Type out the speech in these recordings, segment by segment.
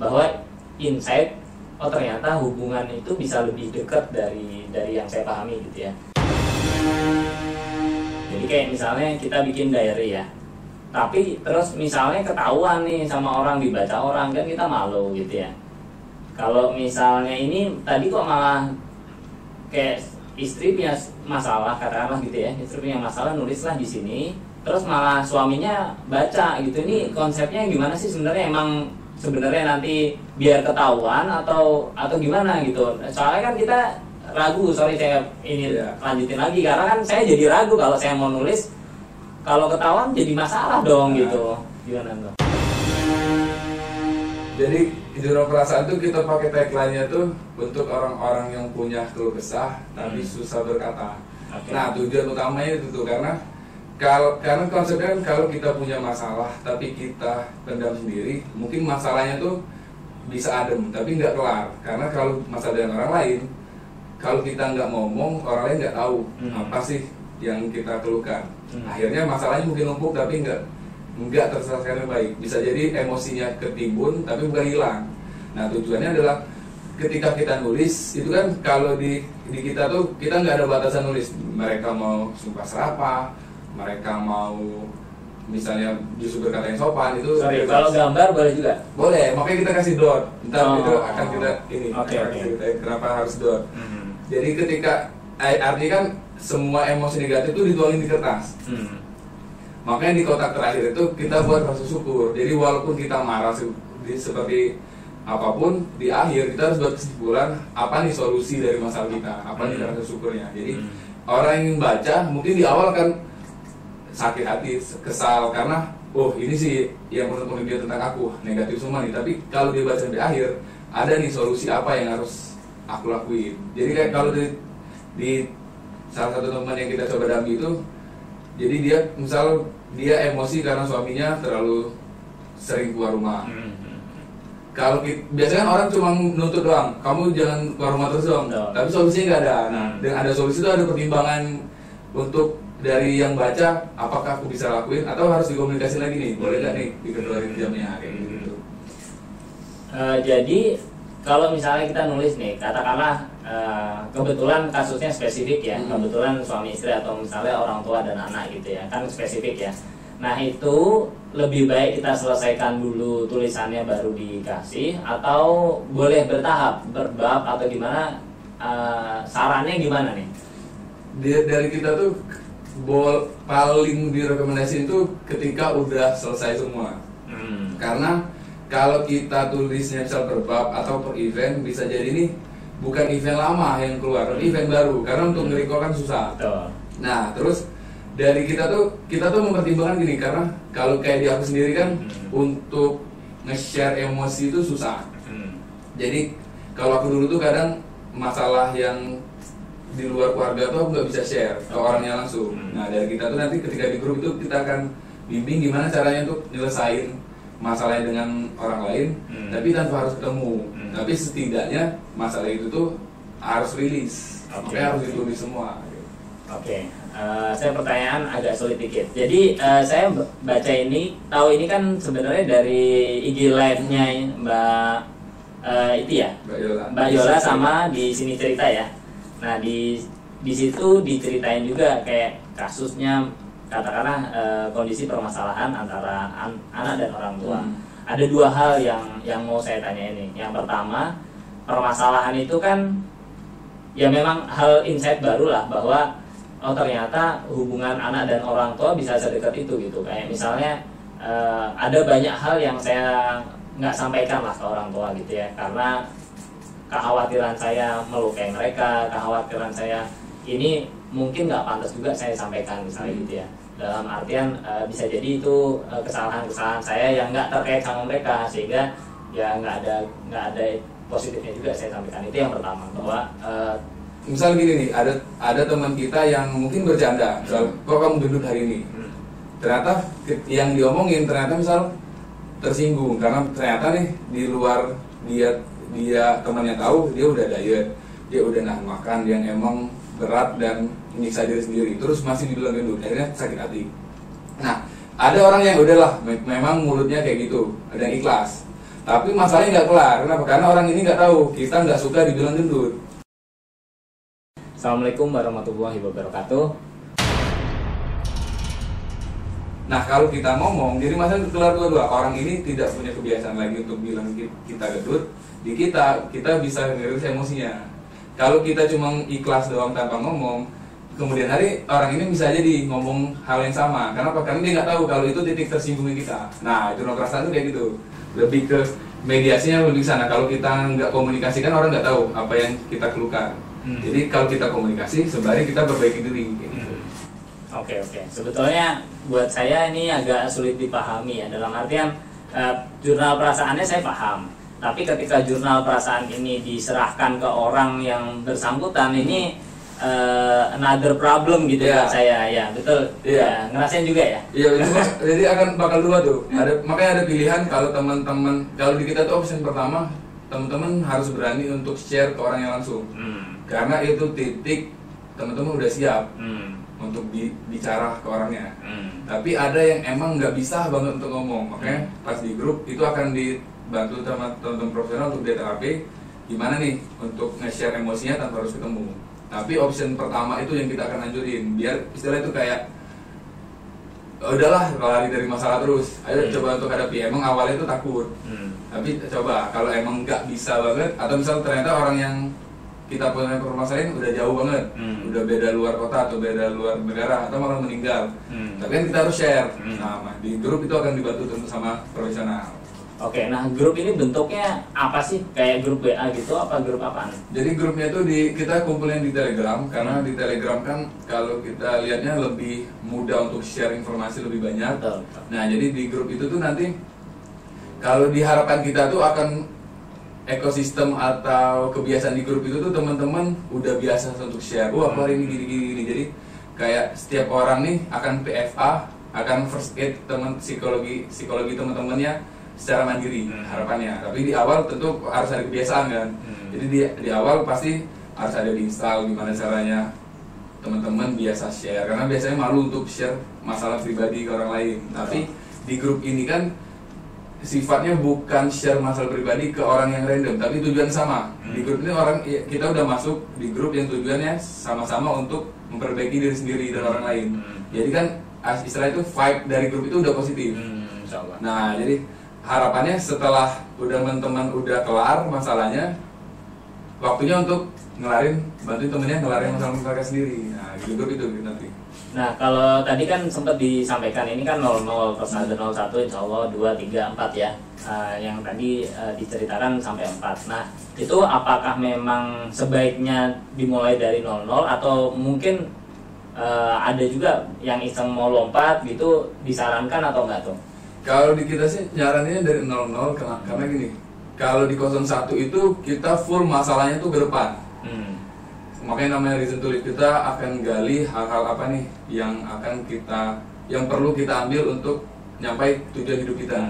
bahwa insight, oh ternyata hubungan itu bisa lebih dekat dari yang saya pahami gitu ya. Jadi kayak misalnya kita bikin diary ya, tapi terus misalnya ketahuan nih sama orang, dibaca orang, kan kita malu gitu ya. Kalau misalnya ini tadi kok malah kayak istri punya masalah, katakanlah gitu ya, istri punya masalah nulislah di sini, terus malah suaminya baca gitu. Ini konsepnya gimana sih sebenarnya? Emang sebenarnya nanti biar ketahuan atau gimana gitu? Soalnya kan kita ragu, sorry saya ini lanjutin lagi, karena kan saya jadi ragu kalau saya mau nulis, kalau ketahuan jadi masalah dong gitu. Gimana tuh? Jadi jurnal perasaan tuh kita pakai tagline-nya tuh untuk orang-orang yang punya keluh kesah tapi susah berkata. Okay. Nah, tujuan utamanya itu tuh karena konsepnya kan kalau kita punya masalah tapi kita pendam sendiri, mungkin masalahnya tuh bisa adem tapi nggak kelar. Karena kalau masalah dengan orang lain, kalau kita nggak ngomong, orang lain nggak tahu apa sih yang kita keluhkan. Akhirnya masalahnya mungkin numpuk tapi nggak terselesaikan baik. Bisa jadi emosinya ketimbun tapi bukan hilang. Nah, tujuannya adalah ketika kita nulis itu kan, kalau di kita tuh kita nggak ada batasan nulis. Mereka mau sumpah serapah, mereka mau misalnya justru berkata yang sopan, itu sorry, kalau gambar boleh juga? Boleh, makanya kita kasih dot. Ntar itu akan kita ini Okay. Kenapa harus dot. Jadi ketika artinya kan semua emosi negatif itu dituangin di kertas. Makanya di kotak terakhir itu kita buat rasa syukur. Jadi walaupun kita marah seperti apapun, di akhir kita harus buat kesimpulan apa nih solusi dari masalah kita, apa nih rasa syukurnya. Jadi orang yang baca mungkin di awal kan sakit hati, kesal karena oh ini sih yang menurut dia tentang aku negatif semua nih. Tapi kalau dia baca sampai akhir, ada nih solusi apa yang harus aku lakuin. Jadi kayak kalau di salah satu teman yang kita coba dampingi itu, jadi dia misal dia emosi karena suaminya terlalu sering keluar rumah. Kalau biasanya kan orang cuma nuntut doang, kamu jangan keluar rumah terus dong. Tapi solusinya nggak ada. Nah, dengan ada solusi itu ada pertimbangan untuk dari yang baca, apakah aku bisa lakuin atau harus dikomunikasi lagi nih, boleh nggak nih dikeluarin jamnya kayak gitu. Jadi kalau misalnya kita nulis nih, katakanlah kebetulan kasusnya spesifik ya, kebetulan suami istri atau misalnya orang tua dan anak gitu ya, kan spesifik ya. Nah itu lebih baik kita selesaikan dulu tulisannya baru dikasih, atau boleh bertahap, berbab atau gimana? Sarannya gimana nih? Dari kita tuh paling direkomendasi itu ketika udah selesai semua. Karena kalau kita tulisnya misal per bab atau per event, bisa jadi nih bukan event lama yang keluar, tapi event baru. Karena untuk nge-recall kan susah. Nah, terus dari kita tuh mempertimbangkan gini, karena kalau kayak di aku sendiri kan untuk nge-share emosi itu susah. Jadi kalau aku dulu tuh kadang masalah yang di luar keluarga tuh aku nggak bisa share ke orangnya langsung. Nah, dari kita tuh nanti ketika di grup itu kita akan bimbing gimana caranya untuk nyelesain masalahnya dengan orang lain, tapi tanpa harus ketemu. Tapi setidaknya masalah itu tuh harus rilis, makanya harus ditulis semua. Saya pertanyaan agak sulit dikit. Jadi saya baca ini, tahu ini kan sebenarnya dari IG live-nya Mbak itu ya, Mbak Yola sama di sini cerita ya. Nah di situ diceritain juga kayak kasusnya, katakanlah kondisi permasalahan antara anak dan orang tua. Ada dua hal yang mau saya tanya ini. Yang pertama, permasalahan itu kan ya memang hal insight baru lah, bahwa oh ternyata hubungan anak dan orang tua bisa sedekat itu gitu. Kayak misalnya ada banyak hal yang saya nggak sampaikan lah ke orang tua gitu ya, karena kekhawatiran saya melukai mereka, kekhawatiran saya ini mungkin nggak pantas juga saya sampaikan misalnya gitu ya. Dalam artian bisa jadi itu kesalahan-kesalahan saya yang nggak terkait sama mereka, sehingga ya nggak ada positifnya juga saya sampaikan. Itu yang pertama, bahwa misal gini nih, ada teman kita yang mungkin bercanda, misal kok kamu gendut hari ini, ternyata yang diomongin ternyata misal tersinggung karena ternyata nih di luar dia temannya tahu dia udah diet, dia udah nahan makan yang emang berat dan menyiksa diri sendiri, terus masih dibilang gendut, akhirnya sakit hati. Nah, ada orang yang udahlah memang mulutnya kayak gitu, ada yang ikhlas. Tapi masalahnya nggak kelar. Kenapa? Karena orang ini nggak tahu kita nggak suka dibilang gendut. Assalamualaikum warahmatullahi wabarakatuh. Nah kalau kita ngomong, jadi masalah keluar dua orang ini tidak punya kebiasaan lagi untuk bilang kita gendut. Di kita bisa ngeris emosinya. Kalau kita cuma ikhlas doang tanpa ngomong, kemudian hari orang ini bisa jadi ngomong hal yang sama. Kenapa? Karena dia nggak tahu kalau itu titik tersinggungnya kita. Nah itu perasaan itu kayak gitu. Lebih ke mediasinya lebih sana. Kalau kita nggak komunikasikan, orang nggak tahu apa yang kita keluhkan. Jadi kalau kita komunikasi, sebenarnya kita perbaiki diri. Gitu. Oke. Sebetulnya buat saya ini agak sulit dipahami ya. Dalam artian jurnal perasaannya saya paham. Tapi ketika jurnal perasaan ini diserahkan ke orang yang bersangkutan, ini another problem gitu buat saya. Ya betul. Ya, ngerasain juga ya. Iya itu jadi akan bakal dua tuh. Makanya ada pilihan kalau teman-teman, kalau di kita tuh option pertama, teman-teman harus berani untuk share ke orang yang langsung. Karena itu titik teman-teman udah siap untuk bicara ke orangnya. Tapi ada yang emang nggak bisa banget untuk ngomong. Makanya pas di grup itu akan dibantu sama teman-teman profesional untuk dia terapi gimana nih untuk nge-share emosinya tanpa harus ketemu. Tapi option pertama itu yang kita akan anjurin, biar istilah itu kayak udahlah lari dari masalah terus. Ayo coba untuk hadapi. Emang awalnya itu takut. Tapi coba kalau emang nggak bisa banget, atau misal ternyata orang yang kita punya permasalahan udah jauh banget, udah beda luar kota atau beda luar negara atau malah meninggal. Tapi kan kita harus share. Nah, di grup itu akan dibantu tentu sama profesional. Oke, nah grup ini bentuknya apa sih? Kayak grup WA gitu, apa grup apaan? Jadi grupnya itu kita kumpulin di Telegram, karena di Telegram kan kalau kita lihatnya lebih mudah untuk share informasi lebih banyak. Betul. Nah, jadi di grup itu tuh nanti kalau diharapkan kita tuh akan ekosistem atau kebiasaan di grup itu tuh teman-teman udah biasa untuk share. Wah, hari ini gini. Jadi kayak setiap orang nih akan PFA, akan first aid psikologi teman-temannya secara mandiri harapannya. Tapi di awal tentu harus ada kebiasaan kan. Jadi di awal pasti harus ada diinstal gimana caranya teman-teman biasa share, karena biasanya malu untuk share masalah pribadi ke orang lain. Tapi di grup ini kan sifatnya bukan share masalah pribadi ke orang yang random, tapi tujuan sama. Di grup ini kita udah masuk di grup yang tujuannya sama-sama untuk memperbaiki diri sendiri dan orang lain. Jadi kan istilah itu vibe dari grup itu udah positif. Nah, jadi harapannya setelah teman-teman udah kelar masalahnya, waktunya untuk bantuin temennya ngelarin masalah mereka sendiri. Nah, di grup itu nanti. Nah, kalau tadi kan sempat disampaikan ini kan 00, terus ada 01, insya Allah 2, 3, 4 ya. Yang tadi diceritakan sampai 4. Nah, itu apakah memang sebaiknya dimulai dari 00 atau mungkin ada juga yang iseng mau lompat gitu, disarankan atau enggak tuh? Kalau di kita sih nyarannya dari 00 karena gini, kalau di 01 itu kita full masalahnya tuh ke depan. Makanya namanya reason to live, kita akan gali hal-hal apa nih yang perlu kita ambil untuk nyampai tujuan hidup kita.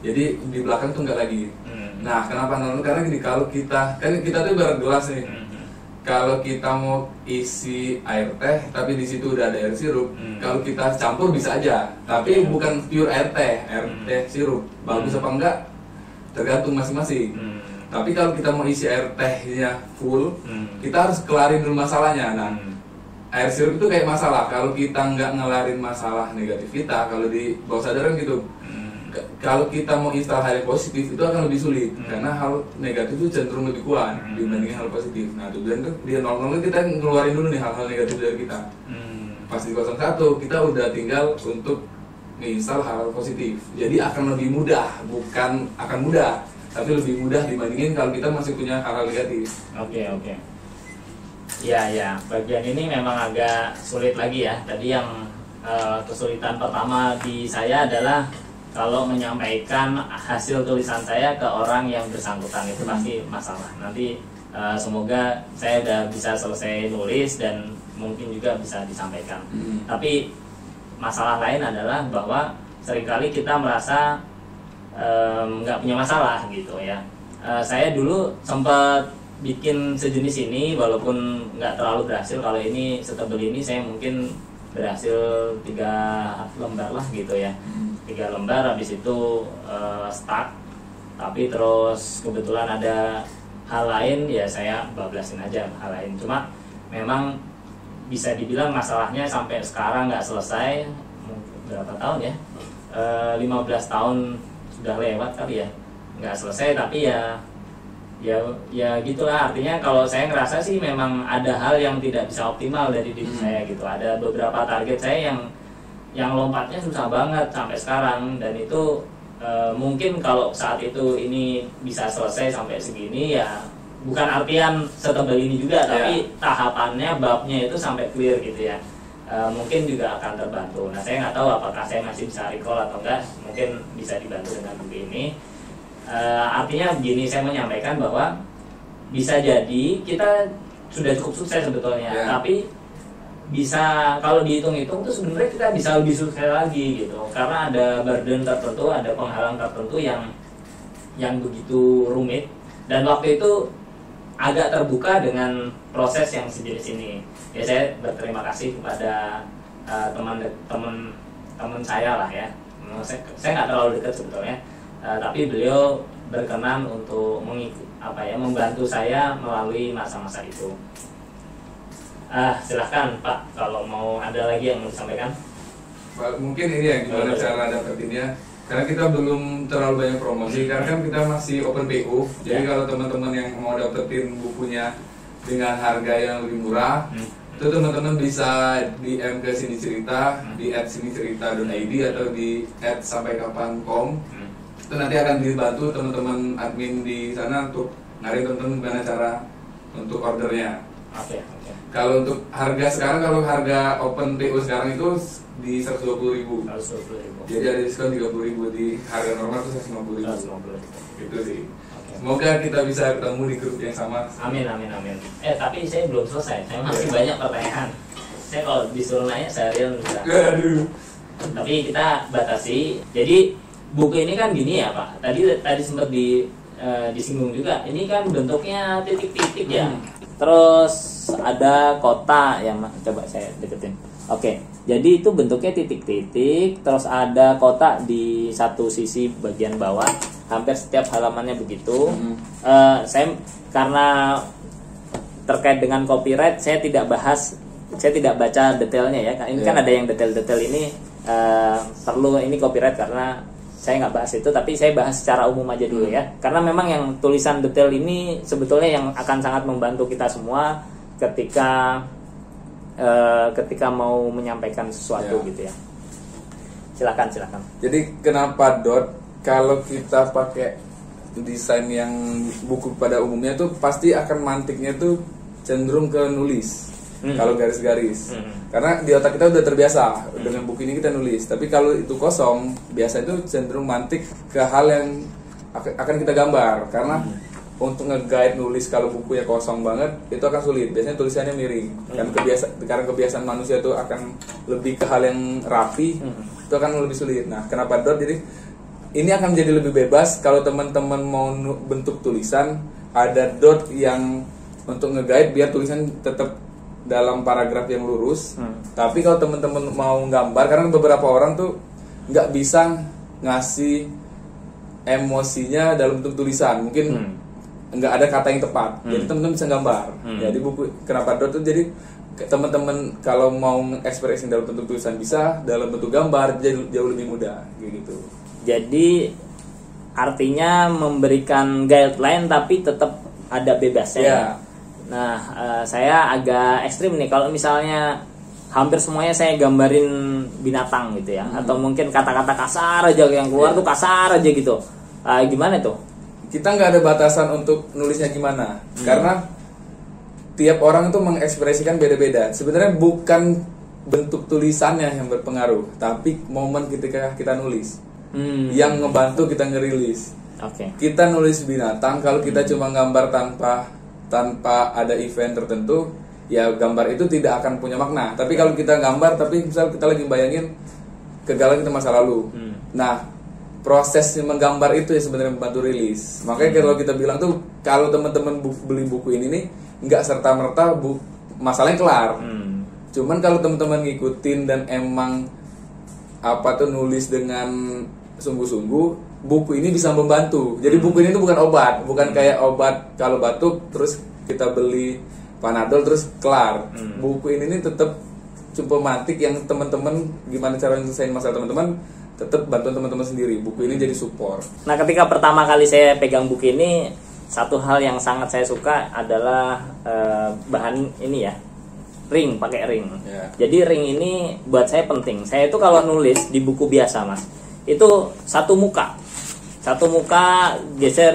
Jadi di belakang tuh nggak lagi. Nah, kenapa 00? Karena gini, kalau kita tuh ibarat gelas nih. Kalau kita mau isi air teh, tapi di situ udah ada air sirup, kalau kita campur bisa aja, tapi bukan pure air teh sirup. Bagus apa enggak? Tergantung masing-masing. Tapi kalau kita mau isi air tehnya full, kita harus kelarin dulu masalahnya. Nah, air sirup itu kayak masalah. Kalau kita nggak ngelarin masalah negatif kita, kalau di bawah sadar kan gitu. Kalau kita mau install hal yang positif itu akan lebih sulit, karena hal negatif itu cenderung lebih kuat dibandingin hal positif. Nah, tujuan tuh di 00 kita ngeluarin dulu nih hal-hal negatif dari kita. Pas di 01 kita udah tinggal untuk menginstal hal positif. Jadi akan lebih mudah, bukan akan mudah, tapi lebih mudah dibandingin kalau kita masih punya hal-hal negatif. Oke. Ya, bagian ini memang agak sulit lagi ya. Tadi yang kesulitan pertama di saya adalah kalau menyampaikan hasil tulisan saya ke orang yang bersangkutan, itu pasti masalah. Nanti semoga saya udah bisa selesai nulis dan mungkin juga bisa disampaikan. Tapi masalah lain adalah bahwa seringkali kita merasa nggak punya masalah gitu ya. Saya dulu sempat bikin sejenis ini, walaupun nggak terlalu berhasil. Kalau ini setebal ini saya mungkin berhasil 3 lembar lah gitu ya. 3 lembar, habis itu stuck. Tapi terus kebetulan ada hal lain, ya saya bablasin aja hal lain. Cuma memang bisa dibilang masalahnya sampai sekarang nggak selesai. Berapa tahun ya? 15 tahun sudah lewat kali ya, nggak selesai. Tapi ya gitulah, artinya kalau saya ngerasa sih memang ada hal yang tidak bisa optimal dari diri saya gitu. Ada beberapa target saya yang lompatnya susah banget sampai sekarang, dan itu mungkin kalau saat itu ini bisa selesai sampai segini, ya bukan artian setebal ini juga, tapi tahapannya, babnya itu sampai clear gitu ya. Mungkin juga akan terbantu. Nah, saya nggak tahu apakah saya masih bisa recall atau enggak. Mungkin bisa dibantu dengan buku ini. Artinya begini, saya menyampaikan bahwa bisa jadi kita sudah cukup sukses sebetulnya, tapi bisa kalau dihitung-hitung tuh sebenarnya kita bisa lebih sukses lagi gitu, karena ada burden tertentu, ada penghalang tertentu yang begitu rumit, dan waktu itu agak terbuka dengan proses yang sejenis ini. Ya, saya berterima kasih kepada teman saya lah ya. Saya nggak terlalu dekat sebetulnya, tapi beliau berkenan untuk membantu saya melalui masa-masa itu. Silahkan Pak, kalau mau ada lagi yang mau disampaikan. Mungkin ini ya, gimana cara dapetinnya. Karena kita belum terlalu banyak promosi, karena kan kita masih open PO. Jadi kalau teman-teman yang mau dapetin bukunya dengan harga yang lebih murah, itu teman-teman bisa DM ke Sini Cerita, di @sinicerita.id atau di @sampaikapan.com. Itu nanti akan dibantu teman-teman admin di sana untuk ngarin teman-teman gimana cara untuk ordernya. Oke. Kalau untuk harga sekarang, kalau harga open PO sekarang itu di 120.000. Jadi ada diskon 30.000, di harga normal itu 150.000. Itu sih. Semoga kita bisa ketemu di grup yang sama. Amin. Tapi saya belum selesai. Saya masih banyak pertanyaan. Saya kalau disuruh nanya seharian bisa. Tapi kita batasi. Jadi buku ini kan gini ya Pak. Tadi sempat disinggung juga. Ini kan bentuknya titik-titik ya. Terus ada kota yang coba saya deketin. Oke, jadi itu bentuknya titik-titik. Terus ada kota di satu sisi bagian bawah. Hampir setiap halamannya begitu. Saya karena terkait dengan copyright, saya tidak baca detailnya ya. Ini kan ada yang detail-detail ini perlu ini copyright, karena saya nggak bahas itu, tapi saya bahas secara umum aja dulu ya. Karena memang yang tulisan detail ini sebetulnya yang akan sangat membantu kita semua ketika mau menyampaikan sesuatu gitu ya. Silakan. Jadi kenapa dot? Kalau kita pakai desain yang buku pada umumnya tuh pasti akan mantiknya tuh cenderung ke nulis. Kalau garis-garis, karena di otak kita udah terbiasa dengan buku ini kita nulis. Tapi kalau itu kosong, biasa itu cenderung mantik ke hal yang akan kita gambar. Karena untuk nge-guide nulis kalau bukunya kosong banget itu akan sulit. Biasanya tulisannya miring. Karena kebiasaan manusia itu akan lebih ke hal yang rapi, itu akan lebih sulit. Nah, kenapa dot? Jadi ini akan menjadi lebih bebas kalau teman-teman mau bentuk tulisan, ada dot yang untuk nge-guide biar tulisan tetap dalam paragraf yang lurus. Tapi kalau teman-teman mau gambar, karena beberapa orang tuh nggak bisa ngasih emosinya dalam bentuk tulisan, mungkin nggak ada kata yang tepat, jadi teman-teman bisa gambar. Jadi buku kenapa dot tuh, jadi teman-teman kalau mau ekspresi dalam bentuk tulisan bisa, dalam bentuk gambar jauh lebih mudah gitu. Jadi artinya memberikan guideline tapi tetap ada bebasnya. Nah, saya agak ekstrim nih kalau misalnya hampir semuanya saya gambarin binatang gitu ya, atau mungkin kata-kata kasar aja yang keluar tuh kasar aja gitu. Gimana tuh? Kita nggak ada batasan untuk nulisnya gimana, karena tiap orang itu mengekspresikan beda-beda. Sebenarnya bukan bentuk tulisannya yang berpengaruh, tapi momen ketika kita nulis yang ngebantu kita ngerilis. Kita nulis binatang, kalau kita cuma gambar tanpa ada event tertentu, ya gambar itu tidak akan punya makna. Tapi kalau kita gambar, tapi misal kita lagi bayangin kegagalan kita masa lalu, nah proses menggambar itu ya sebenarnya membantu rilis. Makanya kalau kita bilang tuh, kalau teman-teman beli buku ini nih, nggak serta-merta masalahnya kelar. Cuman kalau teman-teman ngikutin dan emang nulis dengan sungguh-sungguh, buku ini bisa membantu. Jadi buku ini tuh bukan obat, bukan kayak obat kalau batuk terus kita beli Panadol terus kelar. Buku ini nih tetap mantik yang teman-teman gimana cara nyelesain masalah teman-teman, tetap bantuan teman-teman sendiri. Buku ini jadi support. Nah, ketika pertama kali saya pegang buku ini, satu hal yang sangat saya suka adalah bahan ini ya, ring, pakai ring. Jadi ring ini buat saya penting. Saya itu kalau nulis di buku biasa, Mas, itu satu muka geser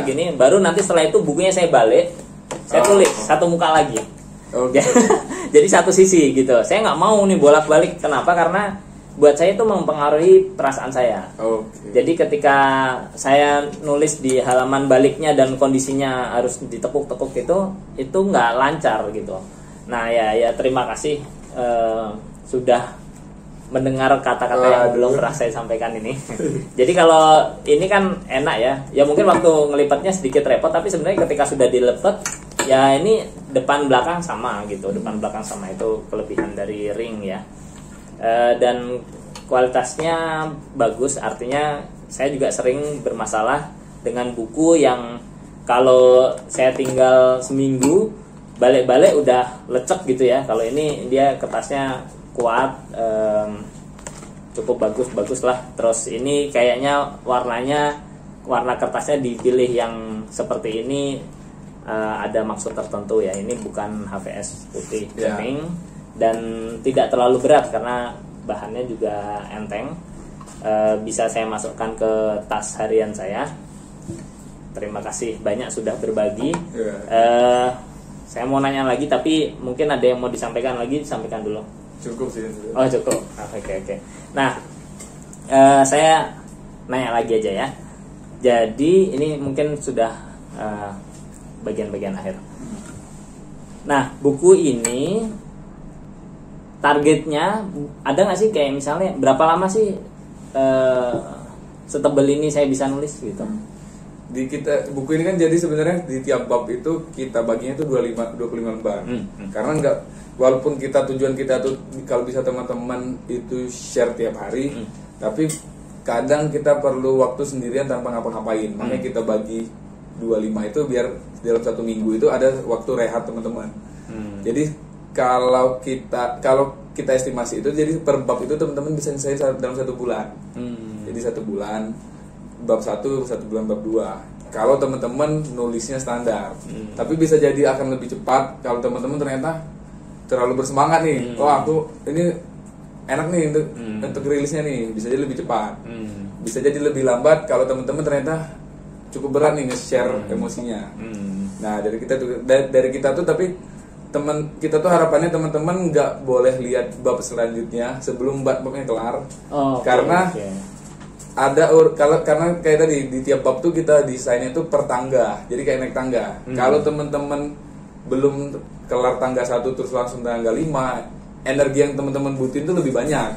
gini, baru nanti setelah itu bukunya saya balik, saya tulis satu muka lagi. Jadi satu sisi gitu. Saya nggak mau nih bolak-balik. Kenapa? Karena buat saya itu mempengaruhi perasaan saya. Jadi ketika saya nulis di halaman baliknya dan kondisinya harus ditekuk-tekuk itu nggak lancar gitu. Nah ya terima kasih sudah mendengar kata-kata yang belum pernah saya sampaikan ini. Jadi kalau ini kan enak ya. Ya mungkin waktu ngelipatnya sedikit repot, tapi sebenarnya ketika sudah dilipat, ya ini depan belakang sama gitu. Depan belakang sama, itu kelebihan dari ring ya. Dan kualitasnya bagus. Artinya saya juga sering bermasalah dengan buku yang kalau saya tinggal seminggu balik-balik udah lecek gitu ya. Kalau ini dia kertasnya kuat, cukup bagus lah. Terus ini kayaknya warna kertasnya dipilih yang seperti ini, ada maksud tertentu ya. Ini bukan HVS putih kuning dan tidak terlalu berat karena bahannya juga enteng. Bisa saya masukkan ke tas harian saya. Terima kasih banyak sudah berbagi. Saya mau nanya lagi, tapi mungkin ada yang mau disampaikan lagi, disampaikan dulu. Cukup sih. Oh cukup. Oke. Nah, saya nanya lagi aja ya. Jadi ini mungkin sudah bagian-bagian akhir. Nah, buku ini targetnya ada nggak sih, kayak misalnya berapa lama sih setebel ini saya bisa nulis gitu? Di kita buku ini kan jadi sebenarnya di tiap bab itu kita baginya itu 25 lembar. Karena enggak, walaupun tujuan kita tuh kalau bisa teman-teman itu share tiap hari, tapi kadang kita perlu waktu sendirian tanpa ngapa-ngapain. Makanya kita bagi 25 itu biar dalam satu minggu itu ada waktu rehat teman-teman. Jadi kalau kita estimasi itu, jadi per bab itu teman-teman bisa selesai dalam 1 bulan. Jadi 1 bulan bab 1 bulan bab 2. Kalau teman-teman nulisnya standar. Tapi bisa jadi akan lebih cepat kalau teman-teman ternyata terlalu bersemangat nih. Oh, aku ini enak nih untuk rilisnya nih, bisa jadi lebih cepat. Bisa jadi lebih lambat kalau teman-teman ternyata cukup berat nih nge-share emosinya. Nah, dari kita tuh tapi kita tuh harapannya teman-teman nggak boleh lihat bab selanjutnya sebelum babnya kelar. Karena karena kayak tadi di tiap bab tuh kita desainnya tuh per tangga, jadi kayak naik tangga. Kalau teman-teman belum kelar tangga 1 terus langsung tangga 5, energi yang teman-teman butuhin tuh lebih banyak,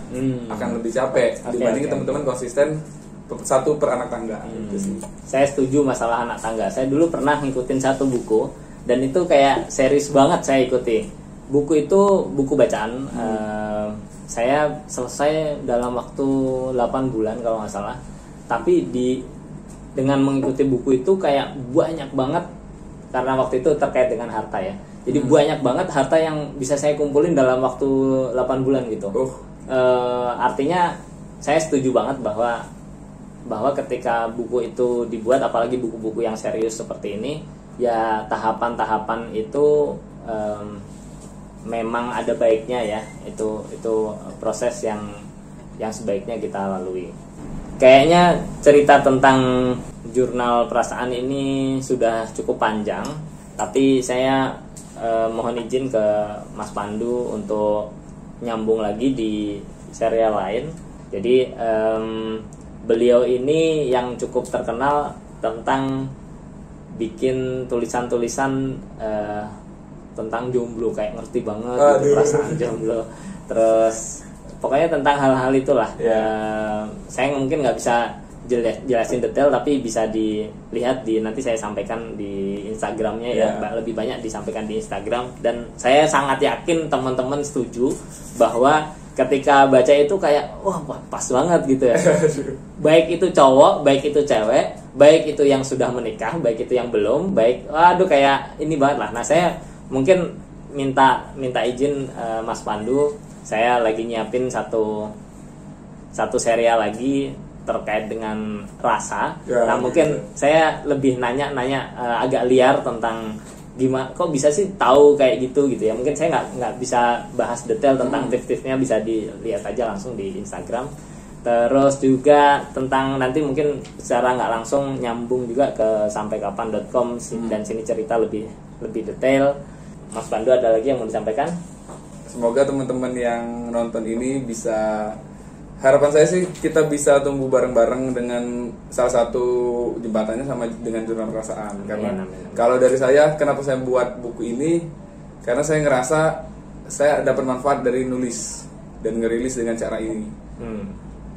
akan lebih capek dibanding teman-teman konsisten 1 per anak tangga. Gitu sih. Saya setuju masalah anak tangga. Saya dulu pernah ngikutin 1 buku dan itu kayak series banget saya ikuti. Buku itu buku bacaan. Saya selesai dalam waktu 8 bulan kalau nggak salah. Tapi dengan mengikuti buku itu kayak banyak banget, karena waktu itu terkait dengan harta ya. Jadi banyak banget harta yang bisa saya kumpulin dalam waktu 8 bulan gitu. Artinya saya setuju banget bahwa ketika buku itu dibuat, apalagi buku-buku yang serius seperti ini, ya tahapan-tahapan itu memang ada baiknya ya. Itu proses yang sebaiknya kita lalui. Kayaknya cerita tentang jurnal perasaan ini sudah cukup panjang, tapi saya mohon izin ke Mas Pandu untuk nyambung lagi di serial lain. Jadi beliau ini yang cukup terkenal tentang bikin tulisan-tulisan tentang jomblo, kayak ngerti banget gitu, perasaan jomblo. Terus pokoknya tentang hal-hal itulah. Saya mungkin nggak bisa jelasin detail, tapi bisa dilihat nanti saya sampaikan di Instagramnya ya. Lebih banyak disampaikan di Instagram, dan saya sangat yakin teman-teman setuju bahwa ketika baca itu kayak wah pas banget gitu ya. Baik itu cowok, baik itu cewek, baik itu yang sudah menikah, baik itu yang belum, baik waduh kayak ini banget lah. Nah, saya mungkin minta izin Mas Pandu, saya lagi nyiapin satu serial lagi terkait dengan rasa. Nah, mungkin saya lebih nanya agak liar tentang gimana kok bisa sih tahu kayak gitu ya. Mungkin saya nggak bisa bahas detail tentang tips-tipsnya, bisa dilihat aja langsung di Instagram. Terus juga tentang nanti mungkin secara nggak langsung nyambung juga ke sampaikapan.com dan sini cerita lebih detail. Mas Pandu ada lagi yang mau disampaikan? Semoga teman-teman yang nonton ini bisa, harapan saya sih kita bisa tumbuh bareng-bareng dengan salah satu jembatannya sama dengan jurnal perasaan. Karena kalau dari saya, kenapa saya buat buku ini? Karena saya ngerasa saya dapat manfaat dari nulis dan ngerilis dengan cara ini.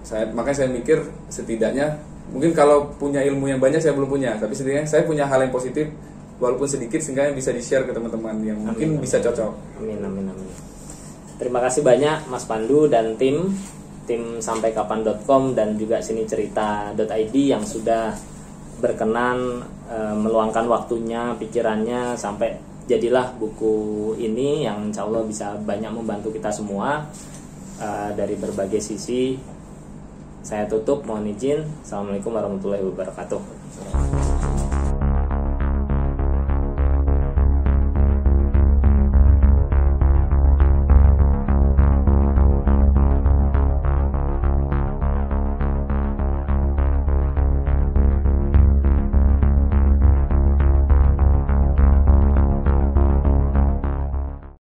Makanya saya mikir setidaknya mungkin kalau punya ilmu yang banyak saya belum punya, tapi setidaknya saya punya hal yang positif walaupun sedikit sehingga bisa di-share ke teman-teman yang mungkin bisa cocok. Amin. Terima kasih banyak Mas Pandu dan tim sampaikapan.com dan juga sini cerita.id yang sudah berkenan meluangkan waktunya, pikirannya sampai jadilah buku ini yang insya Allah bisa banyak membantu kita semua dari berbagai sisi. Saya tutup, mohon izin. Assalamualaikum warahmatullahi wabarakatuh.